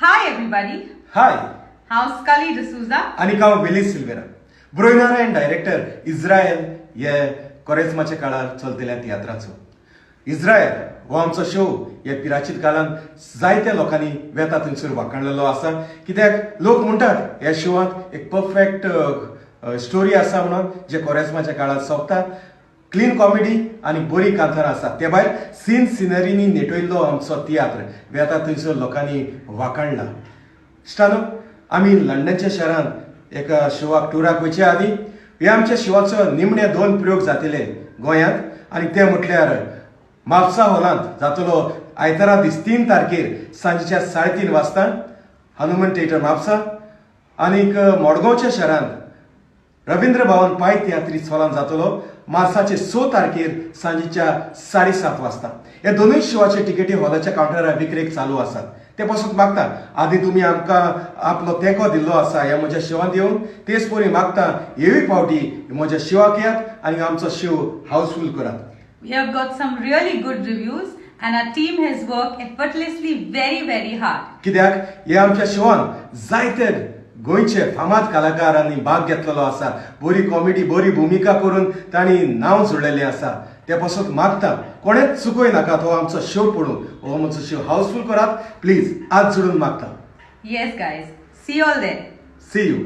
Hi everybody. Hi. How's Scully D'Souza? Anika Willy Silveira. Bronara and director Israel ye कोरेस्माचे काळार चलतल्या तियात्राचो. Israel हो आमचो show हे पिराचीत काळान जायत्या लोकांनी वेता थंयसर वाखाणलेलो आसा कित्याक लोक म्हणटात ह्या शोवांत एक परफेक्ट स्टोरी आसा म्हणून जे कोरेस्माच्या काळार सोंपता. क्लीन कॉमेडी आणि बरी कांतारां आसा. ते भायर सिनरीनी नेटयल्लो आमचो तियात्र वेता थंयसर लोकांनी वाखाणला. इश्टानो, आमी लंडनच्या शहरान एका शोवाक टुराक वयचे आदीं हे आमच्या शोवाचो निमणे 2 प्रयोग जातले गोंयांत आनी ते म्हटल्यार म्हापसा हॉलांत जातलो आयतारा दीस 3 तारखेर सांजेच्या 3:30 वाजता हनुमन थिएटर म्हापसा आनीक मडगांवच्या शहरान रवींद्र भवन पाय तियात्रीस हॉलांत जातलो मार्चाचे 6 तारखेर सांजेच्या 7:30 वाजता. हे दोनूय शोवाचे तिकेटी हॉलाच्या कावंटरार विक्रेक चालू आसात. ते पासून मागता आदी तुम्ही आमकां आपलो तेंको दिल्लो आसा ह्या म्हज्या शोवांत येवन तेच परी मागता येवी फावटी म्हज्या शोवाक येयात आनी आमचो शो हाऊसफुल करात. We have got some really good reviews and our team has worked effortlessly very hard. कित्याक हे आमच्या शोवान जायते गोंयचे फामाद कलाकारांनी भाग घेतलेलो आसा. बरी कॉमेडी बरी भुमिका करून तांणी नांव जोडलेलें आसा. ते पासून मागता कोणेच चुकोय नाकात हो आमचो शो पळोवन हो आमचो शो हाऊसफुल करात प्लीज आज जोडून मागता. Yes guys, see you all there. See you.